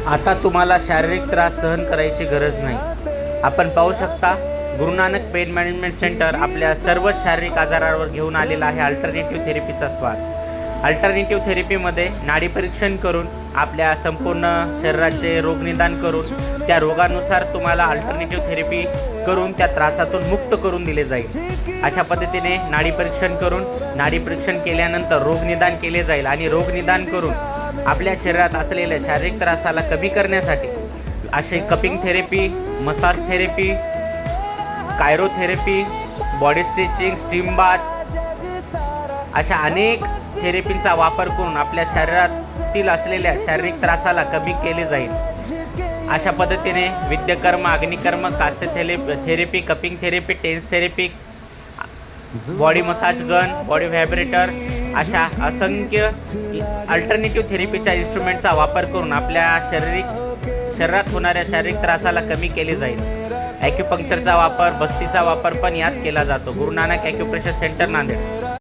आता तुम्हाला शारीरिक त्रास सहन करायची गरज नाही। आपण पाहू शकता Guru Nanak pen management centre आपल्या सर्व शारीरिक आजारांवर घेऊन आलेला आहे अल्टरनेटिव्ह थेरपीचा स्वाद। अल्टरनेटिव्ह थेरपीमध्ये नाडी परीक्षण करून आपल्या संपूर्ण शरीराचे रोगनिदान करून त्या रोगानुसार तुम्हाला अल्टरनेटिव्ह थेरपी करून त्या त्रासातून मुक्त करून दिले जाईल। अशा पद्धतीने नाडी परीक्षण केल्यानंतर रोगनिदान केले जाईल आणि रोगनिदान करून आपल्या शरीरात असलेल्या शारीरिक त्रासाला कमी करण्यासाठी असे cupping therapy, massage therapy, chirotherapy, body stretching, steam bath अशा अनेक थेरपींचा वापर करून आपल्या शरीरातील असलेल्या शारीरिक त्रासाला कमी केले जाईल। अशा पद्धतीने विद्यकर्म, अग्निकर्म, कास्य therapy, cupping therapy, TENS therapy, body massage gun, body vibrator अशा असंख्य अल्टरनेटिव्ह थेरपीच्या इन्स्ट्रुमेंटचा वापर करून आपल्या शरीरात होणाऱ्या शारीरिक त्रासाला कमी केले जाईल। ॲक्युपंक्चरचा वापर, बस्तीचा वापर पण यात केला जातो। Guru Nanak acupressure centre, Nanded.